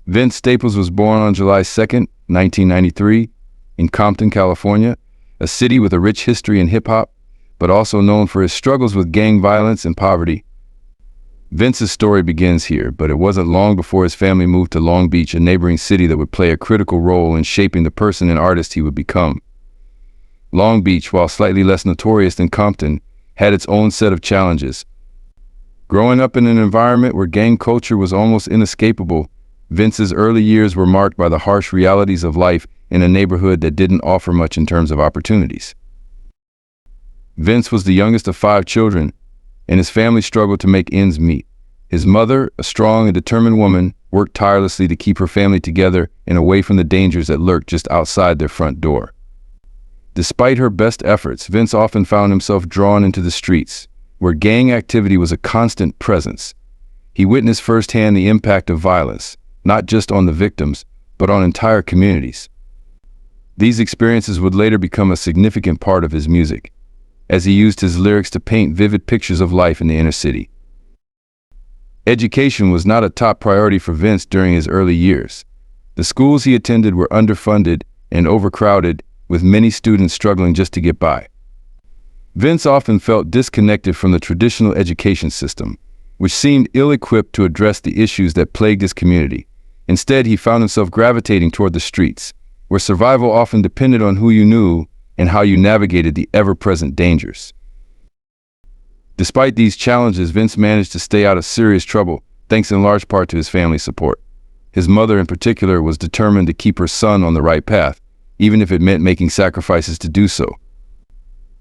Vince Staples was born on July 2nd, 1993, in Compton, California, a city with a rich history in hip-hop, but also known for his struggles with gang violence and poverty. Vince's story begins here, but it wasn't long before his family moved to Long Beach, a neighboring city that would play a critical role in shaping the person and artist he would become. Long Beach, while slightly less notorious than Compton, had its own set of challenges. Growing up in an environment where gang culture was almost inescapable, Vince's early years were marked by the harsh realities of life in a neighborhood that didn't offer much in terms of opportunities. Vince was the youngest of 5 children, and his family struggled to make ends meet. His mother, a strong and determined woman, worked tirelessly to keep her family together and away from the dangers that lurked just outside their front door. Despite her best efforts, Vince often found himself drawn into the streets, where gang activity was a constant presence. He witnessed firsthand the impact of violence, not just on the victims, but on entire communities. These experiences would later become a significant part of his music, as he used his lyrics to paint vivid pictures of life in the inner city. Education was not a top priority for Vince during his early years. The schools he attended were underfunded and overcrowded, with many students struggling just to get by. Vince often felt disconnected from the traditional education system, which seemed ill-equipped to address the issues that plagued his community. Instead, he found himself gravitating toward the streets, where survival often depended on who you knew and how you navigated the ever-present dangers. Despite these challenges, Vince managed to stay out of serious trouble, thanks in large part to his family's support. His mother, in particular, was determined to keep her son on the right path, even if it meant making sacrifices to do so.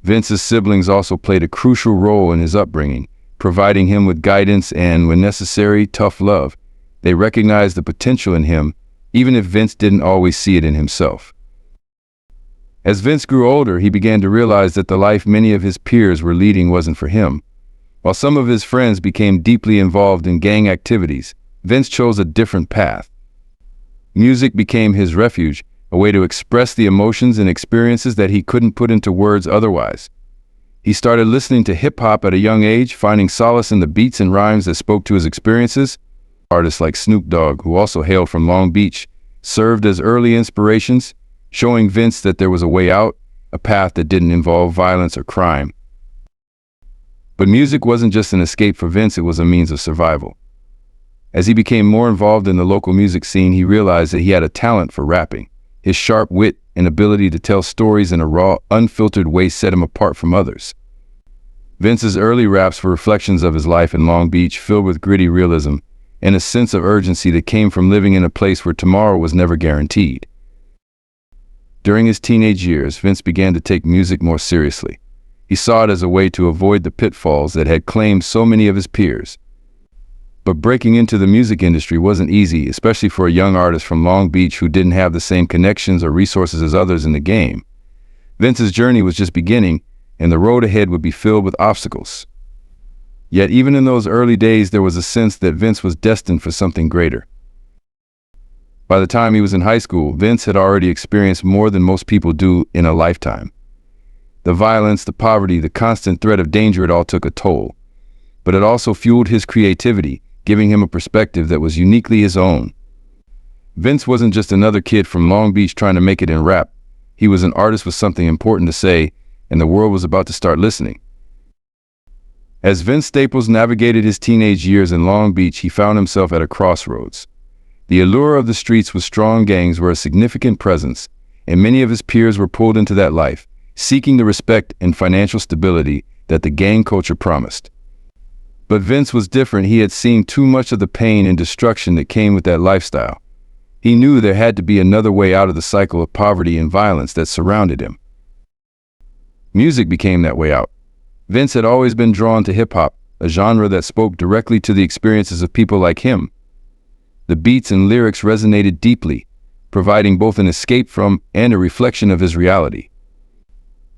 Vince's siblings also played a crucial role in his upbringing, providing him with guidance and, when necessary, tough love. They recognized the potential in him, even if Vince didn't always see it in himself. As Vince grew older, he began to realize that the life many of his peers were leading wasn't for him. While some of his friends became deeply involved in gang activities, Vince chose a different path. Music became his refuge, a way to express the emotions and experiences that he couldn't put into words otherwise. He started listening to hip-hop at a young age, finding solace in the beats and rhymes that spoke to his experiences. Artists like Snoop Dogg, who also hailed from Long Beach, served as early inspirations, showing Vince that there was a way out, a path that didn't involve violence or crime. But music wasn't just an escape for Vince, it was a means of survival. As he became more involved in the local music scene, he realized that he had a talent for rapping. His sharp wit and ability to tell stories in a raw, unfiltered way set him apart from others. Vince's early raps were reflections of his life in Long Beach, filled with gritty realism and a sense of urgency that came from living in a place where tomorrow was never guaranteed. During his teenage years, Vince began to take music more seriously. He saw it as a way to avoid the pitfalls that had claimed so many of his peers. But breaking into the music industry wasn't easy, especially for a young artist from Long Beach who didn't have the same connections or resources as others in the game. Vince's journey was just beginning, and the road ahead would be filled with obstacles. Yet even in those early days, there was a sense that Vince was destined for something greater. By the time he was in high school, Vince had already experienced more than most people do in a lifetime. The violence, the poverty, the constant threat of danger, it all took a toll. But it also fueled his creativity, giving him a perspective that was uniquely his own. Vince wasn't just another kid from Long Beach trying to make it in rap. He was an artist with something important to say, and the world was about to start listening. As Vince Staples navigated his teenage years in Long Beach, he found himself at a crossroads. The allure of the streets with strong gangs were a significant presence, and many of his peers were pulled into that life, seeking the respect and financial stability that the gang culture promised. But Vince was different. He had seen too much of the pain and destruction that came with that lifestyle. He knew there had to be another way out of the cycle of poverty and violence that surrounded him. Music became that way out. Vince had always been drawn to hip-hop, a genre that spoke directly to the experiences of people like him. The beats and lyrics resonated deeply, providing both an escape from and a reflection of his reality.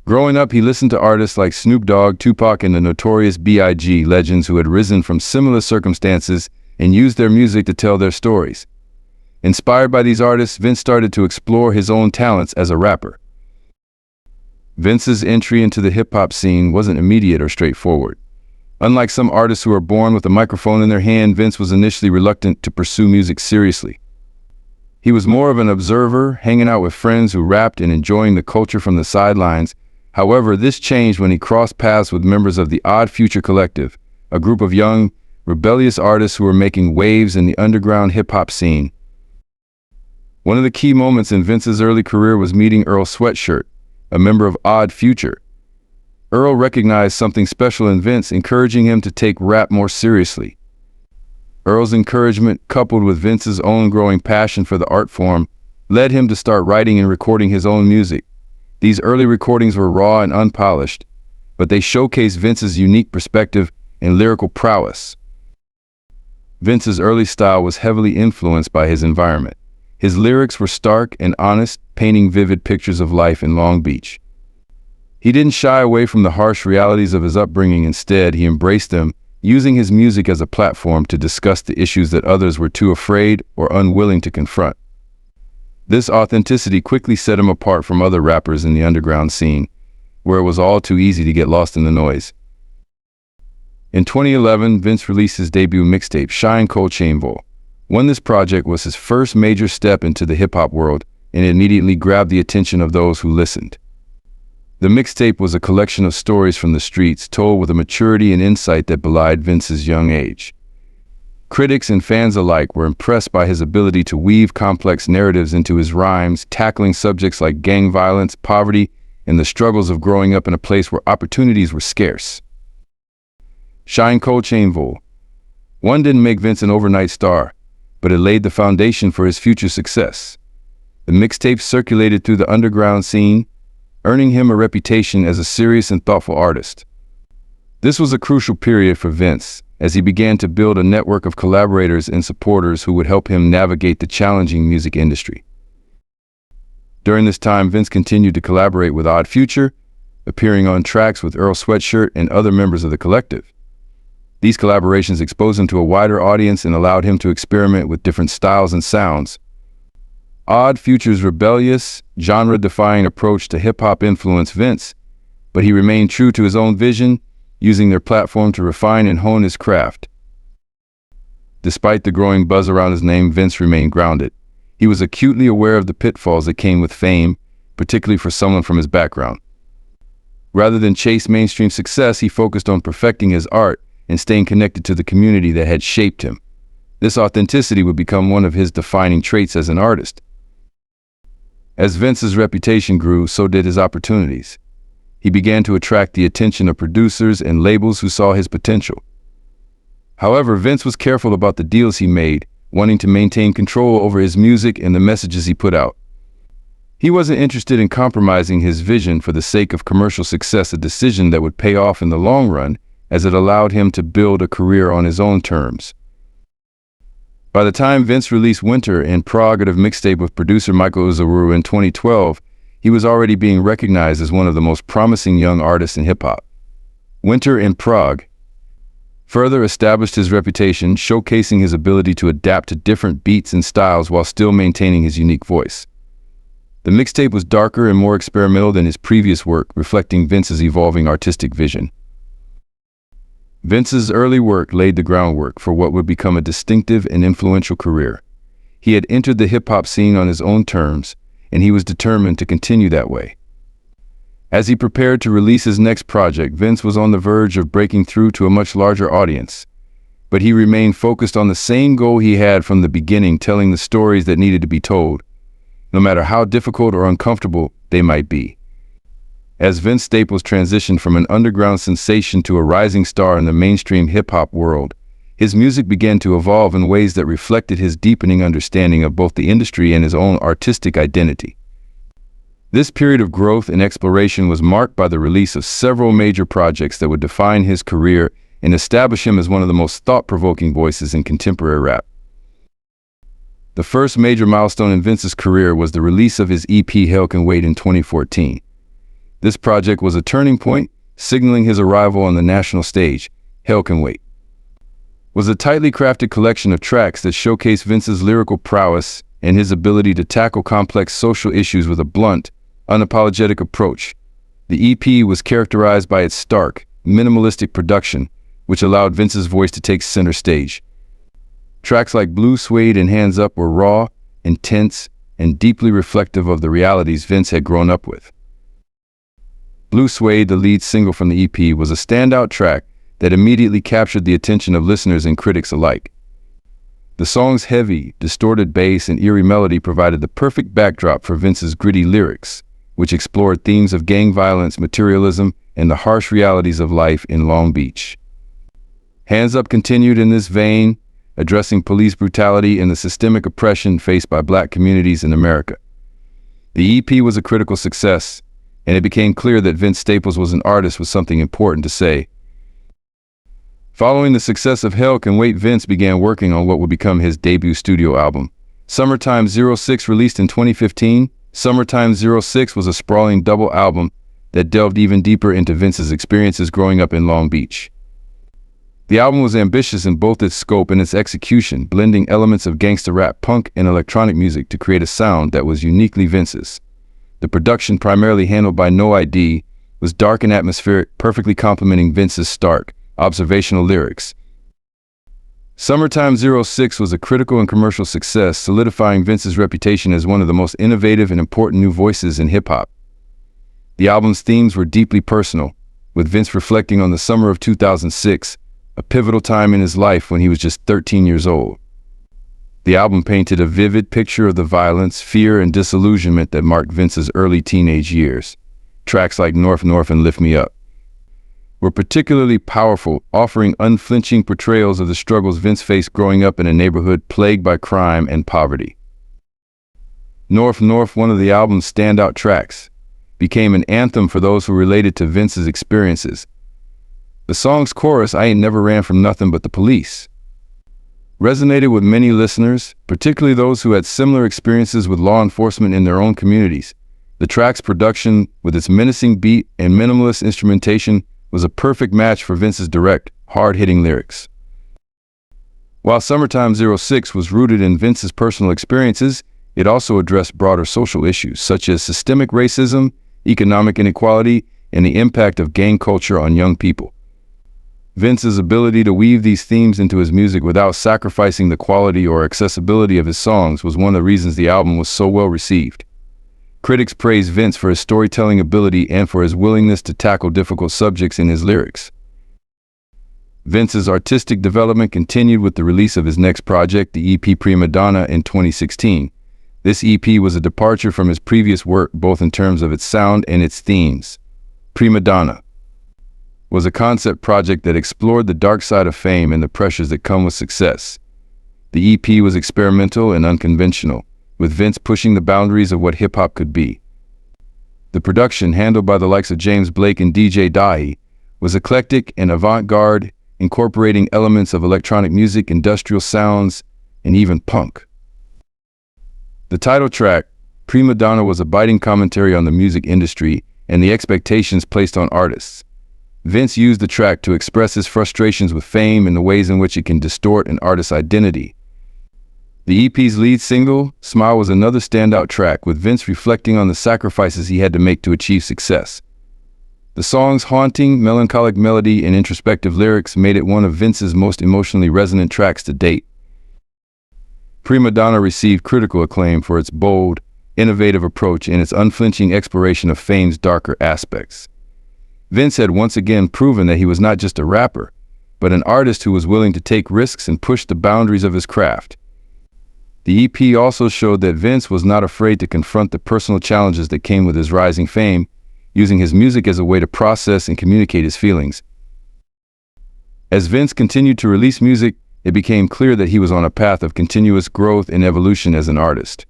Growing up, he listened to artists like Snoop Dogg, Tupac, and the notorious B.I.G., legends who had risen from similar circumstances and used their music to tell their stories. Inspired by these artists, Vince started to explore his own talents as a rapper. Vince's entry into the hip-hop scene wasn't immediate or straightforward. Unlike some artists who are born with a microphone in their hand, Vince was initially reluctant to pursue music seriously. He was more of an observer, hanging out with friends who rapped and enjoying the culture from the sidelines. However, this changed when he crossed paths with members of the Odd Future Collective, a group of young, rebellious artists who were making waves in the underground hip-hop scene. One of the key moments in Vince's early career was meeting Earl Sweatshirt, a member of Odd Future. Earl recognized something special in Vince, encouraging him to take rap more seriously. Earl's encouragement, coupled with Vince's own growing passion for the art form, led him to start writing and recording his own music. These early recordings were raw and unpolished, but they showcased Vince's unique perspective and lyrical prowess. Vince's early style was heavily influenced by his environment. His lyrics were stark and honest, painting vivid pictures of life in Long Beach. He didn't shy away from the harsh realities of his upbringing. Instead, he embraced them, using his music as a platform to discuss the issues that others were too afraid or unwilling to confront. This authenticity quickly set him apart from other rappers in the underground scene, where it was all too easy to get lost in the noise. In 2011, Vince released his debut mixtape, Shine Cold Chain Vol. This project was his first major step into the hip-hop world, and it immediately grabbed the attention of those who listened. The mixtape was a collection of stories from the streets, told with a maturity and insight that belied Vince's young age. Critics and fans alike were impressed by his ability to weave complex narratives into his rhymes, tackling subjects like gang violence, poverty, and the struggles of growing up in a place where opportunities were scarce. Shine Cold Chain Vol. Didn't make Vince an overnight star, but it laid the foundation for his future success. The mixtape circulated through the underground scene, earning him a reputation as a serious and thoughtful artist. This was a crucial period for Vince, as he began to build a network of collaborators and supporters who would help him navigate the challenging music industry. During this time, Vince continued to collaborate with Odd Future, appearing on tracks with Earl Sweatshirt and other members of the collective. These collaborations exposed him to a wider audience and allowed him to experiment with different styles and sounds. Odd Future's rebellious, genre-defying approach to hip-hop influenced Vince, but he remained true to his own vision, using their platform to refine and hone his craft. Despite the growing buzz around his name, Vince remained grounded. He was acutely aware of the pitfalls that came with fame, particularly for someone from his background. Rather than chase mainstream success, he focused on perfecting his art and staying connected to the community that had shaped him. This authenticity would become one of his defining traits as an artist. As Vince's reputation grew, so did his opportunities. He began to attract the attention of producers and labels who saw his potential. However, Vince was careful about the deals he made, wanting to maintain control over his music and the messages he put out. He wasn't interested in compromising his vision for the sake of commercial success, a decision that would pay off in the long run, as it allowed him to build a career on his own terms. By the time Vince released Winter and Prerogative mixtape with producer Michael Uzuru in 2012, he was already being recognized as one of the most promising young artists in hip-hop. Winter and Prog further established his reputation, showcasing his ability to adapt to different beats and styles while still maintaining his unique voice. The mixtape was darker and more experimental than his previous work, reflecting Vince's evolving artistic vision. Vince's early work laid the groundwork for what would become a distinctive and influential career. He had entered the hip-hop scene on his own terms, and he was determined to continue that way. As he prepared to release his next project, Vince was on the verge of breaking through to a much larger audience. But he remained focused on the same goal he had from the beginning, telling the stories that needed to be told, no matter how difficult or uncomfortable they might be. As Vince Staples transitioned from an underground sensation to a rising star in the mainstream hip-hop world, his music began to evolve in ways that reflected his deepening understanding of both the industry and his own artistic identity. This period of growth and exploration was marked by the release of several major projects that would define his career and establish him as one of the most thought-provoking voices in contemporary rap. The first major milestone in Vince's career was the release of his EP Hell Can Wait in 2014. This project was a turning point, signaling his arrival on the national stage. Hell Can Wait was a tightly crafted collection of tracks that showcased Vince's lyrical prowess and his ability to tackle complex social issues with a blunt, unapologetic approach. The EP was characterized by its stark, minimalistic production, which allowed Vince's voice to take center stage. Tracks like Blue Suede and Hands Up were raw, intense, and deeply reflective of the realities Vince had grown up with. Blue Suede, the lead single from the EP, was a standout track that immediately captured the attention of listeners and critics alike. The song's heavy, distorted bass and eerie melody provided the perfect backdrop for Vince's gritty lyrics, which explored themes of gang violence, materialism, and the harsh realities of life in Long Beach. Hands Up continued in this vein, addressing police brutality and the systemic oppression faced by Black communities in America. The EP was a critical success, and it became clear that Vince Staples was an artist with something important to say. Following the success of Hell Can Wait, Vince began working on what would become his debut studio album. Summertime '06, released in 2015, Summertime '06 was a sprawling double album that delved even deeper into Vince's experiences growing up in Long Beach. The album was ambitious in both its scope and its execution, blending elements of gangsta rap, punk, and electronic music to create a sound that was uniquely Vince's. The production, primarily handled by No ID, was dark and atmospheric, perfectly complementing Vince's stark, observational lyrics. Summertime '06 was a critical and commercial success, solidifying Vince's reputation as one of the most innovative and important new voices in hip-hop. The album's themes were deeply personal, with Vince reflecting on the summer of 2006, a pivotal time in his life when he was just 13 years old. The album painted a vivid picture of the violence, fear, and disillusionment that marked Vince's early teenage years. Tracks like North North and Lift Me Up were particularly powerful, offering unflinching portrayals of the struggles Vince faced growing up in a neighborhood plagued by crime and poverty. North North, one of the album's standout tracks, became an anthem for those who related to Vince's experiences. The song's chorus, "I ain't never ran from nothing but the police," resonated with many listeners, particularly those who had similar experiences with law enforcement in their own communities. The track's production, with its menacing beat and minimalist instrumentation, was a perfect match for Vince's direct, hard-hitting lyrics. While Summertime '06 was rooted in Vince's personal experiences, it also addressed broader social issues such as systemic racism, economic inequality, and the impact of gang culture on young people. Vince's ability to weave these themes into his music without sacrificing the quality or accessibility of his songs was one of the reasons the album was so well received. Critics praised Vince for his storytelling ability and for his willingness to tackle difficult subjects in his lyrics. Vince's artistic development continued with the release of his next project, the EP Prima Donna, in 2016. This EP was a departure from his previous work, both in terms of its sound and its themes. Prima Donna was a concept project that explored the dark side of fame and the pressures that come with success. The EP was experimental and unconventional, with Vince pushing the boundaries of what hip-hop could be. The production, handled by the likes of James Blake and DJ Dahi, was eclectic and avant-garde, incorporating elements of electronic music, industrial sounds, and even punk. The title track, Prima Donna, was a biting commentary on the music industry and the expectations placed on artists. Vince used the track to express his frustrations with fame and the ways in which it can distort an artist's identity. The EP's lead single, Smile, was another standout track, with Vince reflecting on the sacrifices he had to make to achieve success. The song's haunting, melancholic melody and introspective lyrics made it one of Vince's most emotionally resonant tracks to date. Prima Donna received critical acclaim for its bold, innovative approach and its unflinching exploration of fame's darker aspects. Vince had once again proven that he was not just a rapper, but an artist who was willing to take risks and push the boundaries of his craft. The EP also showed that Vince was not afraid to confront the personal challenges that came with his rising fame, using his music as a way to process and communicate his feelings. As Vince continued to release music, it became clear that he was on a path of continuous growth and evolution as an artist.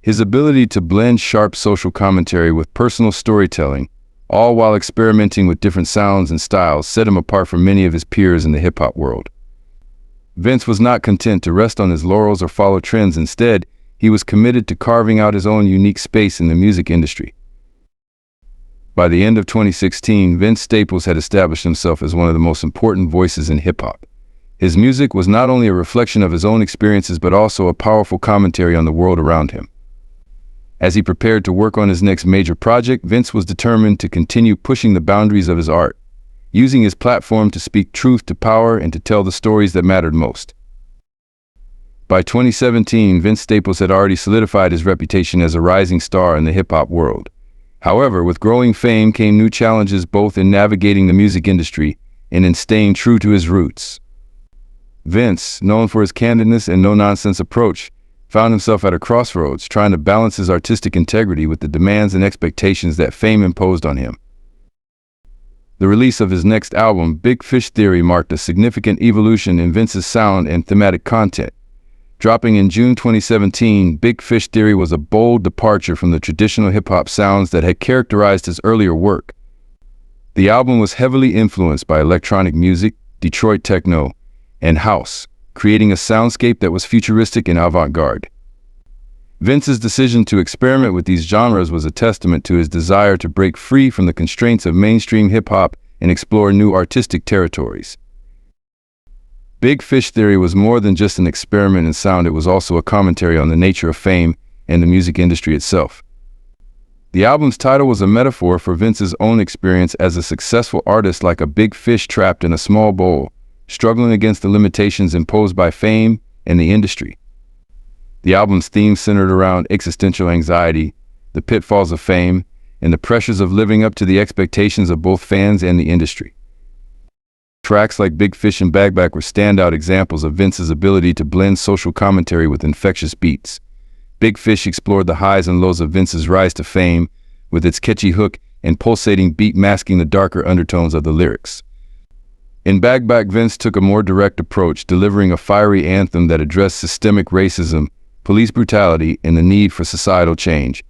His ability to blend sharp social commentary with personal storytelling, all while experimenting with different sounds and styles, set him apart from many of his peers in the hip-hop world. Vince was not content to rest on his laurels or follow trends. Instead, he was committed to carving out his own unique space in the music industry. By the end of 2016, Vince Staples had established himself as one of the most important voices in hip-hop. His music was not only a reflection of his own experiences, but also a powerful commentary on the world around him. As he prepared to work on his next major project, Vince was determined to continue pushing the boundaries of his art, using his platform to speak truth to power and to tell the stories that mattered most. By 2017, Vince Staples had already solidified his reputation as a rising star in the hip-hop world. However, with growing fame came new challenges both in navigating the music industry and in staying true to his roots. Vince, known for his candidness and no-nonsense approach, found himself at a crossroads, trying to balance his artistic integrity with the demands and expectations that fame imposed on him. The release of his next album, Big Fish Theory, marked a significant evolution in Vince's sound and thematic content. Dropping in June 2017, Big Fish Theory was a bold departure from the traditional hip-hop sounds that had characterized his earlier work. The album was heavily influenced by electronic music, Detroit techno, and house, creating a soundscape that was futuristic and avant-garde. Vince's decision to experiment with these genres was a testament to his desire to break free from the constraints of mainstream hip-hop and explore new artistic territories. Big Fish Theory was more than just an experiment in sound, it was also a commentary on the nature of fame and the music industry itself. The album's title was a metaphor for Vince's own experience as a successful artist, like a big fish trapped in a small bowl, struggling against the limitations imposed by fame and the industry. The album's theme centered around existential anxiety, the pitfalls of fame, and the pressures of living up to the expectations of both fans and the industry. Tracks like Big Fish and Bag Back were standout examples of Vince's ability to blend social commentary with infectious beats. Big Fish explored the highs and lows of Vince's rise to fame, with its catchy hook and pulsating beat masking the darker undertones of the lyrics. In Bag Back, Vince took a more direct approach, delivering a fiery anthem that addressed systemic racism, police brutality, and the need for societal change.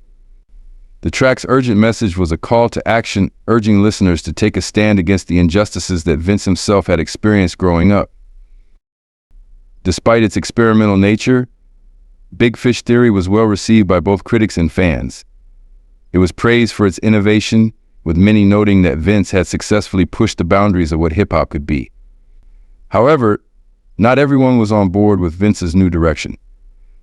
The track's urgent message was a call to action, urging listeners to take a stand against the injustices that Vince himself had experienced growing up. Despite its experimental nature, Big Fish Theory was well received by both critics and fans. It was praised for its innovation, with many noting that Vince had successfully pushed the boundaries of what hip-hop could be. However, not everyone was on board with Vince's new direction.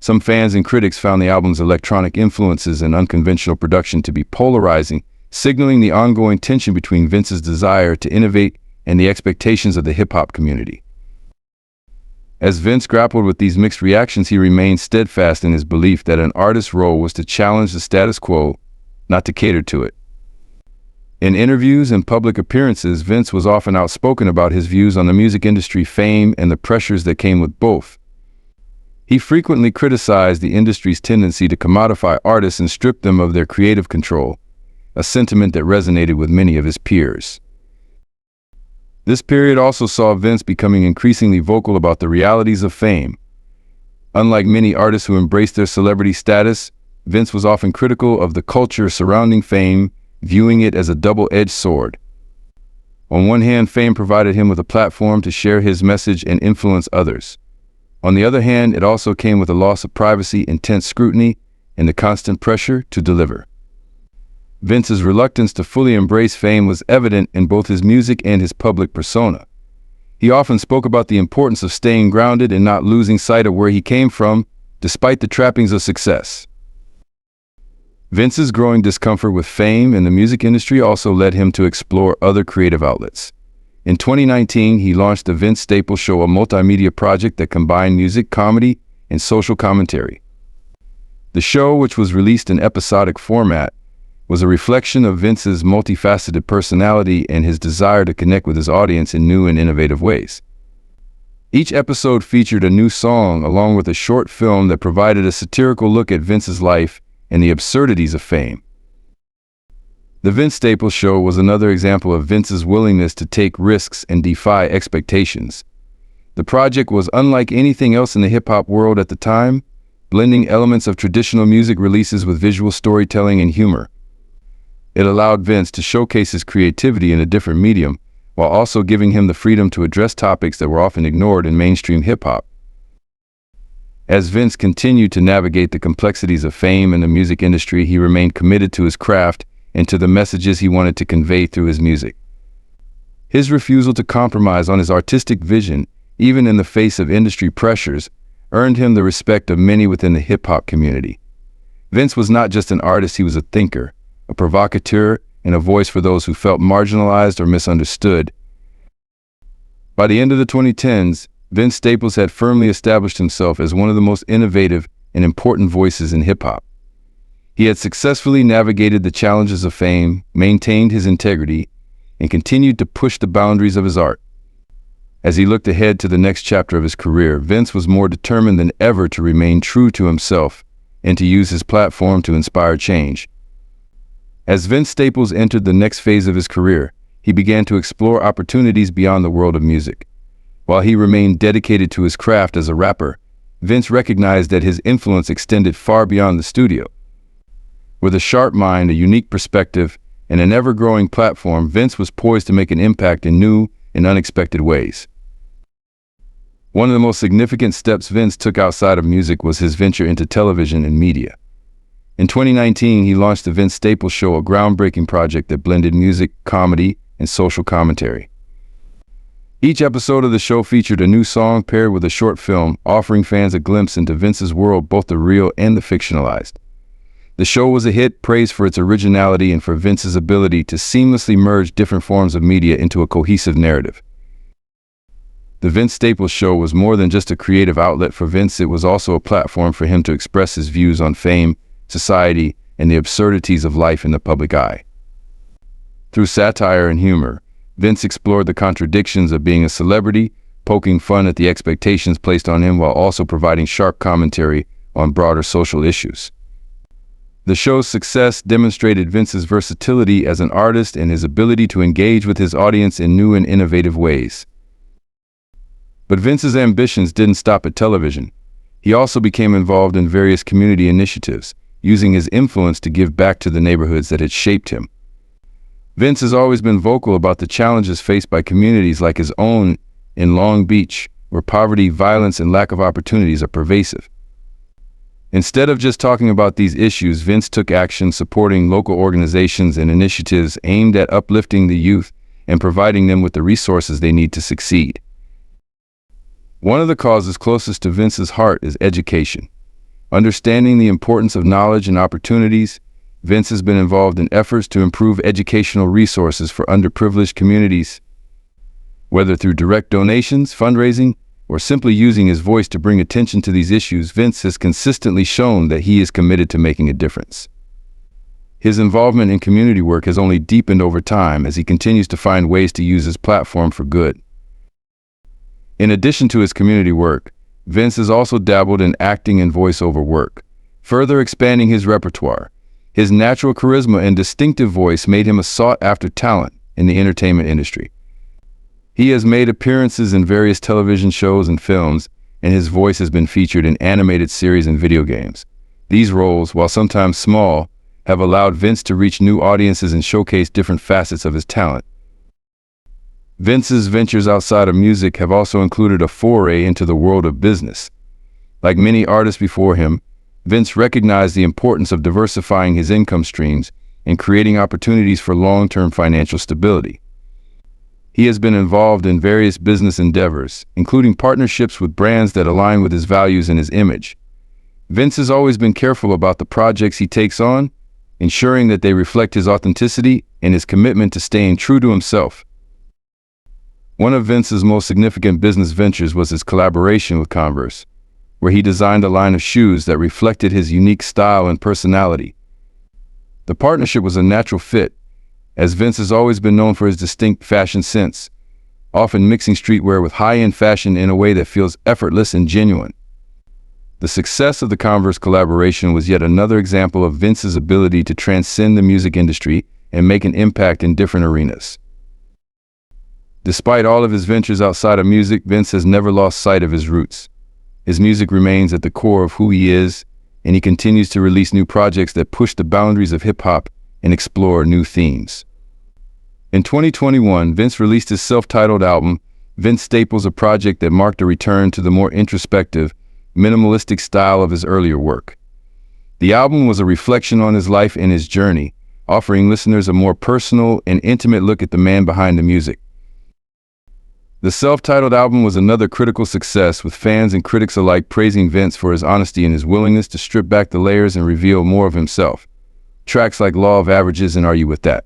Some fans and critics found the album's electronic influences and unconventional production to be polarizing, signaling the ongoing tension between Vince's desire to innovate and the expectations of the hip-hop community. As Vince grappled with these mixed reactions, he remained steadfast in his belief that an artist's role was to challenge the status quo, not to cater to it. In interviews and public appearances, Vince was often outspoken about his views on the music industry, fame, and the pressures that came with both. He frequently criticized the industry's tendency to commodify artists and strip them of their creative control, a sentiment that resonated with many of his peers. This period also saw Vince becoming increasingly vocal about the realities of fame. Unlike many artists who embraced their celebrity status, Vince was often critical of the culture surrounding fame, viewing it as a double-edged sword. On one hand, fame provided him with a platform to share his message and influence others. On the other hand, it also came with a loss of privacy, intense scrutiny, and the constant pressure to deliver. Vince's reluctance to fully embrace fame was evident in both his music and his public persona. He often spoke about the importance of staying grounded and not losing sight of where he came from, despite the trappings of success. Vince's growing discomfort with fame in the music industry also led him to explore other creative outlets. In 2019, he launched The Vince Staples Show, a multimedia project that combined music, comedy, and social commentary. The show, which was released in episodic format, was a reflection of Vince's multifaceted personality and his desire to connect with his audience in new and innovative ways. Each episode featured a new song along with a short film that provided a satirical look at Vince's life and the absurdities of fame. The Vince Staples Show was another example of Vince's willingness to take risks and defy expectations. The project was unlike anything else in the hip-hop world at the time, blending elements of traditional music releases with visual storytelling and humor. It allowed Vince to showcase his creativity in a different medium, while also giving him the freedom to address topics that were often ignored in mainstream hip-hop. As Vince continued to navigate the complexities of fame in the music industry, he remained committed to his craft and to the messages he wanted to convey through his music. His refusal to compromise on his artistic vision, even in the face of industry pressures, earned him the respect of many within the hip-hop community. Vince was not just an artist, he was a thinker, a provocateur, and a voice for those who felt marginalized or misunderstood. By the end of the 2010s, Vince Staples had firmly established himself as one of the most innovative and important voices in hip-hop. He had successfully navigated the challenges of fame, maintained his integrity, and continued to push the boundaries of his art. As he looked ahead to the next chapter of his career, Vince was more determined than ever to remain true to himself and to use his platform to inspire change. As Vince Staples entered the next phase of his career, he began to explore opportunities beyond the world of music. While he remained dedicated to his craft as a rapper, Vince recognized that his influence extended far beyond the studio. With a sharp mind, a unique perspective, and an ever-growing platform, Vince was poised to make an impact in new and unexpected ways. One of the most significant steps Vince took outside of music was his venture into television and media. In 2019, he launched the Vince Staples Show, a groundbreaking project that blended music, comedy, and social commentary. Each episode of the show featured a new song paired with a short film, offering fans a glimpse into Vince's world, both the real and the fictionalized. The show was a hit, praised for its originality and for Vince's ability to seamlessly merge different forms of media into a cohesive narrative. The Vince Staples Show was more than just a creative outlet for Vince, it was also a platform for him to express his views on fame, society, and the absurdities of life in the public eye. Through satire and humor, Vince explored the contradictions of being a celebrity, poking fun at the expectations placed on him while also providing sharp commentary on broader social issues. The show's success demonstrated Vince's versatility as an artist and his ability to engage with his audience in new and innovative ways. But Vince's ambitions didn't stop at television. He also became involved in various community initiatives, using his influence to give back to the neighborhoods that had shaped him. Vince has always been vocal about the challenges faced by communities like his own in Long Beach, where poverty, violence, and lack of opportunities are pervasive. Instead of just talking about these issues, Vince took action, supporting local organizations and initiatives aimed at uplifting the youth and providing them with the resources they need to succeed. One of the causes closest to Vince's heart is education. Understanding the importance of knowledge and opportunities, Vince has been involved in efforts to improve educational resources for underprivileged communities. Whether through direct donations, fundraising, or simply using his voice to bring attention to these issues, Vince has consistently shown that he is committed to making a difference. His involvement in community work has only deepened over time as he continues to find ways to use his platform for good. In addition to his community work, Vince has also dabbled in acting and voiceover work, further expanding his repertoire. His natural charisma and distinctive voice made him a sought-after talent in the entertainment industry. He has made appearances in various television shows and films, and his voice has been featured in animated series and video games. These roles, while sometimes small, have allowed Vince to reach new audiences and showcase different facets of his talent. Vince's ventures outside of music have also included a foray into the world of business. Like many artists before him, Vince recognized the importance of diversifying his income streams and creating opportunities for long-term financial stability. He has been involved in various business endeavors, including partnerships with brands that align with his values and his image. Vince has always been careful about the projects he takes on, ensuring that they reflect his authenticity and his commitment to staying true to himself. One of Vince's most significant business ventures was his collaboration with Converse, where he designed a line of shoes that reflected his unique style and personality. The partnership was a natural fit, as Vince has always been known for his distinct fashion sense, often mixing streetwear with high-end fashion in a way that feels effortless and genuine. The success of the Converse collaboration was yet another example of Vince's ability to transcend the music industry and make an impact in different arenas. Despite all of his ventures outside of music, Vince has never lost sight of his roots. His music remains at the core of who he is, and he continues to release new projects that push the boundaries of hip-hop and explore new themes. In 2021, Vince released his self-titled album, Vince Staples, a project that marked a return to the more introspective, minimalistic style of his earlier work. The album was a reflection on his life and his journey, offering listeners a more personal and intimate look at the man behind the music. The self-titled album was another critical success, with fans and critics alike praising Vince for his honesty and his willingness to strip back the layers and reveal more of himself. Tracks like Law of Averages and Are You With That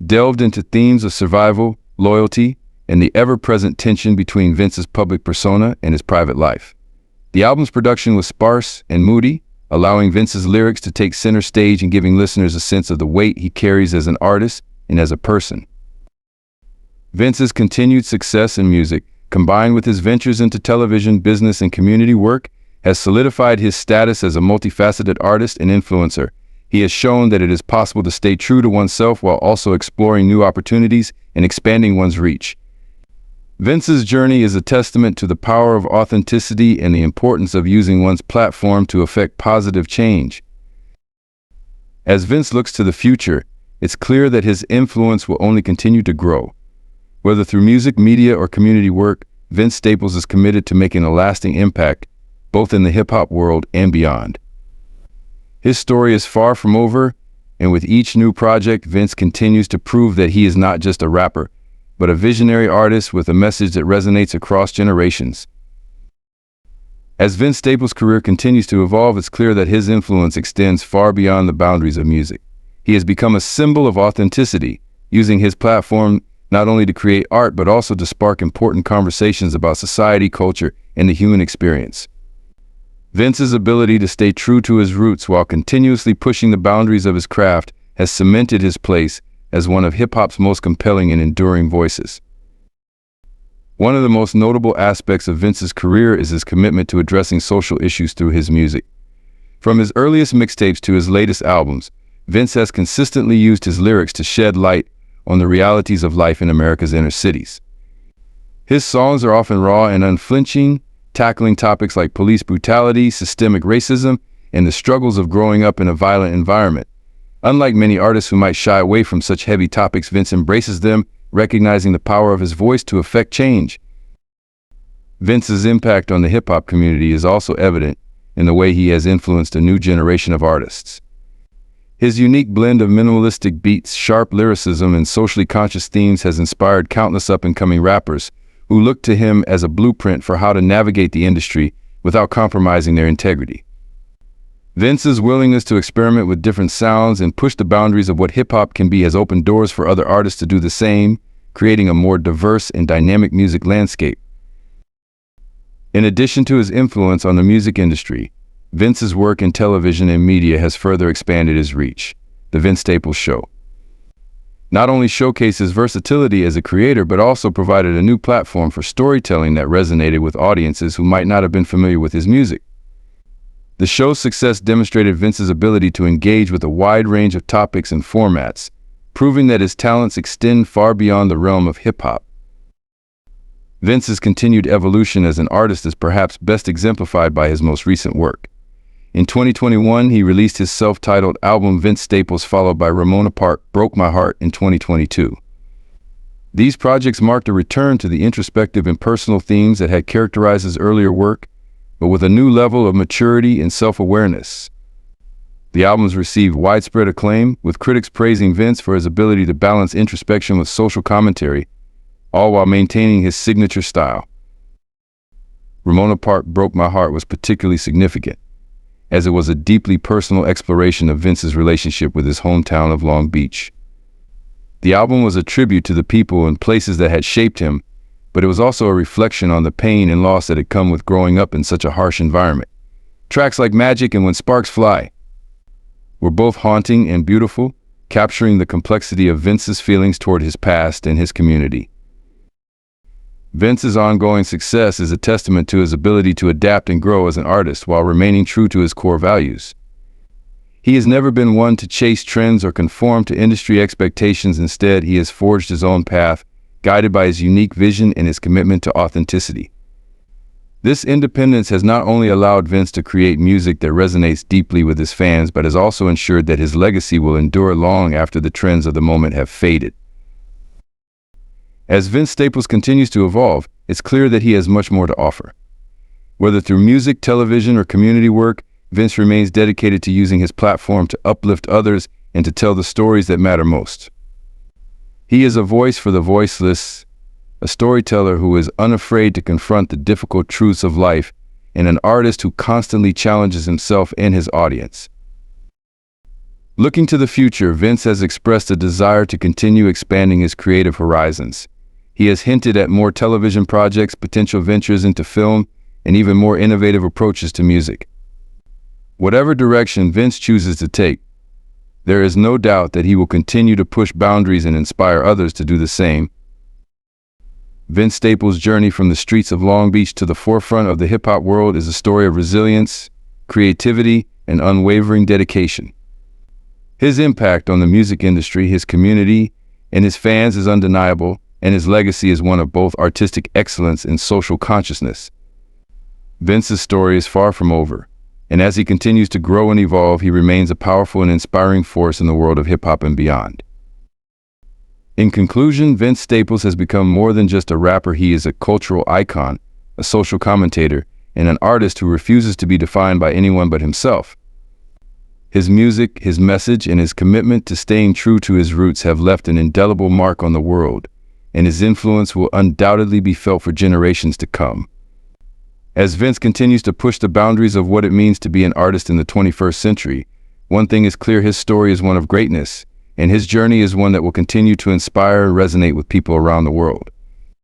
delved into themes of survival, loyalty, and the ever-present tension between Vince's public persona and his private life. The album's production was sparse and moody, allowing Vince's lyrics to take center stage and giving listeners a sense of the weight he carries as an artist and as a person. Vince's continued success in music, combined with his ventures into television, business, and community work, has solidified his status as a multifaceted artist and influencer. He has shown that it is possible to stay true to oneself while also exploring new opportunities and expanding one's reach. Vince's journey is a testament to the power of authenticity and the importance of using one's platform to affect positive change. As Vince looks to the future, it's clear that his influence will only continue to grow. Whether through music, media, or community work, Vince Staples is committed to making a lasting impact, both in the hip-hop world and beyond. His story is far from over, and with each new project, Vince continues to prove that he is not just a rapper, but a visionary artist with a message that resonates across generations. As Vince Staples' career continues to evolve, it's clear that his influence extends far beyond the boundaries of music. He has become a symbol of authenticity, using his platform not only to create art, but also to spark important conversations about society, culture, and the human experience. Vince's ability to stay true to his roots while continuously pushing the boundaries of his craft has cemented his place as one of hip-hop's most compelling and enduring voices. One of the most notable aspects of Vince's career is his commitment to addressing social issues through his music. From his earliest mixtapes to his latest albums, Vince has consistently used his lyrics to shed light on the realities of life in America's inner cities. His songs are often raw and unflinching, tackling topics like police brutality, systemic racism, and the struggles of growing up in a violent environment. Unlike many artists who might shy away from such heavy topics, Vince embraces them, recognizing the power of his voice to affect change. Vince's impact on the hip-hop community is also evident in the way he has influenced a new generation of artists. His unique blend of minimalistic beats, sharp lyricism, and socially conscious themes has inspired countless up-and-coming rappers who look to him as a blueprint for how to navigate the industry without compromising their integrity. Vince's willingness to experiment with different sounds and push the boundaries of what hip-hop can be has opened doors for other artists to do the same, creating a more diverse and dynamic music landscape. In addition to his influence on the music industry, Vince's work in television and media has further expanded his reach. The Vince Staples Show not only showcases versatility as a creator, but also provided a new platform for storytelling that resonated with audiences who might not have been familiar with his music. The show's success demonstrated Vince's ability to engage with a wide range of topics and formats, proving that his talents extend far beyond the realm of hip-hop. Vince's continued evolution as an artist is perhaps best exemplified by his most recent work. In 2021, he released his self-titled album Vince Staples, followed by Ramona Park, Broke My Heart in 2022. These projects marked a return to the introspective and personal themes that had characterized his earlier work, but with a new level of maturity and self-awareness. The albums received widespread acclaim, with critics praising Vince for his ability to balance introspection with social commentary, all while maintaining his signature style. Ramona Park, Broke My Heart was particularly significant, as it was a deeply personal exploration of Vince's relationship with his hometown of Long Beach. The album was a tribute to the people and places that had shaped him, but it was also a reflection on the pain and loss that had come with growing up in such a harsh environment. Tracks like Magic and When Sparks Fly were both haunting and beautiful, capturing the complexity of Vince's feelings toward his past and his community. Vince's ongoing success is a testament to his ability to adapt and grow as an artist while remaining true to his core values. He has never been one to chase trends or conform to industry expectations. Instead, he has forged his own path, guided by his unique vision and his commitment to authenticity. This independence has not only allowed Vince to create music that resonates deeply with his fans, but has also ensured that his legacy will endure long after the trends of the moment have faded. As Vince Staples continues to evolve, it's clear that he has much more to offer. Whether through music, television, or community work, Vince remains dedicated to using his platform to uplift others and to tell the stories that matter most. He is a voice for the voiceless, a storyteller who is unafraid to confront the difficult truths of life, and an artist who constantly challenges himself and his audience. Looking to the future, Vince has expressed a desire to continue expanding his creative horizons. He has hinted at more television projects, potential ventures into film, and even more innovative approaches to music. Whatever direction Vince chooses to take, there is no doubt that he will continue to push boundaries and inspire others to do the same. Vince Staples' journey from the streets of Long Beach to the forefront of the hip-hop world is a story of resilience, creativity, and unwavering dedication. His impact on the music industry, his community, and his fans is undeniable, and his legacy is one of both artistic excellence and social consciousness. Vince's story is far from over, and as he continues to grow and evolve, he remains a powerful and inspiring force in the world of hip-hop and beyond. In conclusion, Vince Staples has become more than just a rapper. He is a cultural icon, a social commentator, and an artist who refuses to be defined by anyone but himself. His music, his message, and his commitment to staying true to his roots have left an indelible mark on the world, and his influence will undoubtedly be felt for generations to come. As Vince continues to push the boundaries of what it means to be an artist in the 21st century, one thing is clear: his story is one of greatness, and his journey is one that will continue to inspire and resonate with people around the world.